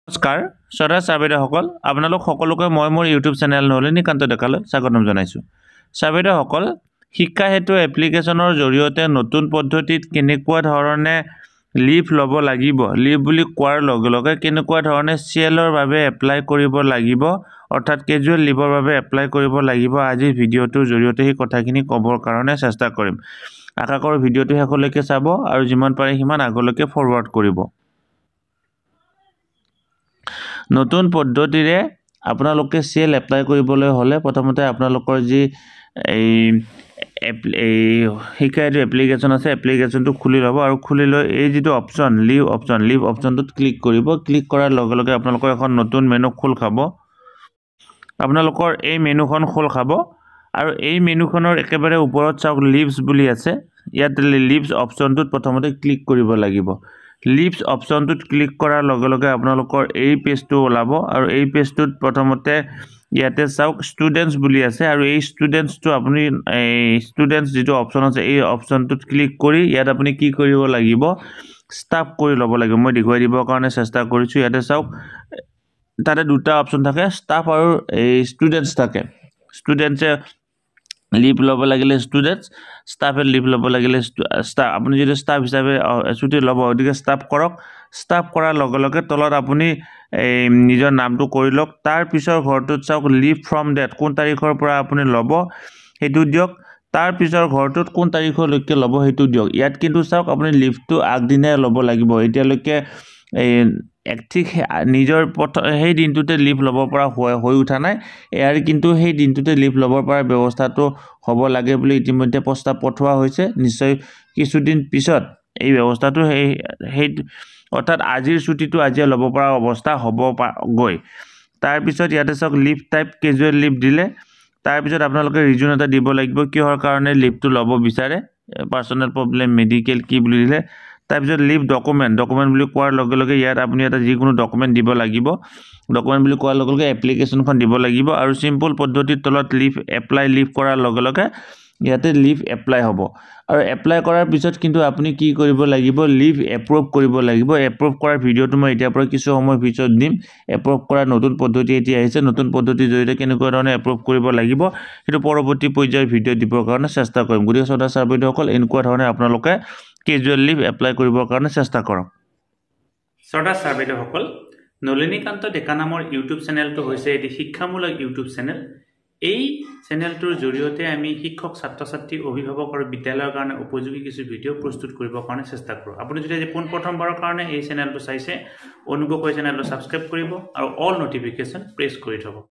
নমস্কাৰ শ্ৰদ্ধা ছাৰ-বাইদেউসকল আপোনালোক সকলোকে মই মোৰ ইউটিউব চেনেল নলিনীকান্ত ডেকালৈ স্বাগতম জনাইছোঁ। ছাৰ-বাইদেউসকল শিক্ষা হেতু এপ্লিকেশ্যনৰ জৰিয়তে নতুন পদ্ধতিত কেনেকুৱা ধৰণে লিভ ল'ব লাগিব, লিভ বুলি কোৱাৰ লগে লগে কেনেকুৱা ধৰণে চিএলৰ বাবে এপ্লাই কৰিব লাগিব অৰ্থাৎ কেজুৱেল লিভৰ বাবে এপ্লাই কৰিব লাগিব আজিৰ ভিডিঅ'টোৰ জৰিয়তে সেই কথাখিনি ক'বৰ কাৰণে চেষ্টা কৰিম। আশা কৰোঁ ভিডিঅ'টো শেষলৈকে চাব আৰু যিমান পাৰে সিমান আগলৈকে ফৰৱাৰ্ড কৰিব। নতুন পদ্ধতিৰে আপোনালোকে চিএল এপ্লাই কৰিবলৈ হ'লে প্ৰথমতে আপোনালোকৰ যি এই শিক্ষা হেতু এপ্লিকেশ্যন আছে এপ্লিকেশ্যনটো খুলি ল'ব আৰু খুলি লৈ এই যিটো অপশ্যন লিভ অপশ্যনটোত ক্লিক কৰিব। ক্লিক কৰাৰ লগে লগে আপোনালোকৰ এখন নতুন মেনু খোল খাব। আপোনালোকৰ এই মেনুখন খোল খাব আৰু এই মেনুখনৰ একেবাৰে ওপৰত চাওক লিভছ বুলি আছে। ইয়াত লিভছ অপশ্যনটোত প্ৰথমতে ক্লিক কৰিব লাগিব। লিভছ অপশ্যনটোত ক্লিক কৰাৰ লগে লগে আপোনালোকৰ এই পেজটো ওলাব আৰু এই পেজটোত প্ৰথমতে ইয়াতে চাওক ষ্টুডেণ্টছ বুলি আছে আৰু এই ষ্টুডেণ্টছটো আপুনি ষ্টুডেণ্টছ যিটো অপশ্যন আছে এই অপশ্যনটোত ক্লিক কৰি ইয়াত আপুনি কি কৰিব লাগিব ষ্টাফ কৰি ল'ব লাগিব। মই দেখুৱাই দিবৰ কাৰণে চেষ্টা কৰিছোঁ। ইয়াতে চাওক তাতে দুটা অপশ্যন থাকে, ষ্টাফ আৰু এই ষ্টুডেণ্টছ থাকে। ষ্টুডেণ্টছে লিভ ল'ব লাগিলে ষ্টুডেণ্টছ, ষ্টাফে লিভ ল'ব লাগিলে ষ্টাফ। আপুনি যদি ষ্টাফ হিচাপে ছুটি ল'ব গতিকে ষ্টাফ কৰক। ষ্টাফ কৰাৰ লগে লগে তলত আপুনি নিজৰ নামটো কৰি লওক। তাৰ পিছৰ ঘৰটোত চাওক লিভ ফ্ৰম ডেট, কোন তাৰিখৰ পৰা আপুনি ল'ব সেইটো দিয়ক। তাৰ পিছৰ ঘৰটোত কোন তাৰিখলৈকে ল'ব সেইটো দিয়ক। ইয়াত কিন্তু চাওক আপুনি লিভটো আগদিনাই ল'ব লাগিব। এতিয়ালৈকে ঠিক নিজৰ সেই দিনটোতে লিভ ল'ব পৰা হৈ উঠা নাই। ইয়াৰ কিন্তু সেই দিনটোতে লিভ ল'ব পৰা ব্যৱস্থাটো হ'ব লাগে বুলি ইতিমধ্যে প্ৰস্তাৱ পঠোৱা হৈছে। নিশ্চয় কিছুদিন পিছত এই ব্যৱস্থাটো সেই অৰ্থাৎ আজিৰ ছুটিটো আজিয়ে ল'ব পৰা অৱস্থা হ'ব গৈ। তাৰপিছত ইয়াতে চাওক লিভ টাইপ কেজুৱেল লিভ দিলে। তাৰপিছত আপোনালোকে ৰিজন এটা দিব লাগিব কিহৰ কাৰণে লিভটো ল'ব বিচাৰে, পাৰ্চনেল প্ৰব্লেম, মেডিকেল কি বুলি দিলে। তাৰপিছত লিভ ডকুমেণ্ট বুলি কোৱাৰ লগে লগে ইয়াত আপুনি এটা যিকোনো ডকুমেণ্ট দিব লাগিব। ডকুমেণ্ট বুলি কোৱাৰ লগে লগে এপ্লিকেশ্যনখন দিব লাগিব আৰু চিম্পল পদ্ধতিৰ তলত লিভ কৰাৰ লগে লগে ইয়াতে লিভ এপ্লাই হ'ব। আৰু এপ্লাই কৰাৰ পিছত কিন্তু আপুনি কি কৰিব লাগিব, লিভ এপ্ৰুভ কৰিব লাগিব। এপ্ৰুভ কৰাৰ ভিডিঅ'টো মই এতিয়াৰ পৰা কিছু সময় পিছত দিম। এপ্ৰুভ কৰাৰ নতুন পদ্ধতি এতিয়া আহিছে। নতুন পদ্ধতিৰ জৰিয়তে কেনেকুৱা ধৰণে এপ্ৰুভ কৰিব লাগিব সেইটো পৰৱৰ্তী পৰ্যায়ৰ ভিডিঅ' দিবৰ কাৰণে চেষ্টা কৰিম। গতিকে শ্ৰদ্ধা ছাৰ-বাইদেউসকল এনেকুৱা ধৰণে আপোনালোকে কেজুৱেল লিভ এপ্লাই কৰিবৰ কাৰণে চেষ্টা কৰক। শ্ৰদ্ধা ছাৰ-বাইদেউসকল, নলিনীকান্ত ডেকা নামৰ ইউটিউব চেনেলটো হৈছে এটি শিক্ষামূলক ইউটিউব চেনেল। এই চেনেলটোৰ জৰিয়তে আমি শিক্ষক, ছাত্ৰ-ছাত্ৰী, অভিভাৱক আৰু বিদ্যালয়ৰ কাৰণে উপযোগী কিছু ভিডিঅ' প্ৰস্তুত কৰিবৰ কাৰণে চেষ্টা কৰোঁ। আপুনি যদি আজি পোনপ্ৰথমবাৰৰ কাৰণে এই চেনেলটো চাইছে অনুগ্ৰহ কৰি চেনেলটো ছাবস্ক্ৰাইব কৰিব আৰু অল নটিফিকেশ্যন প্ৰেছ কৰি থ'ব।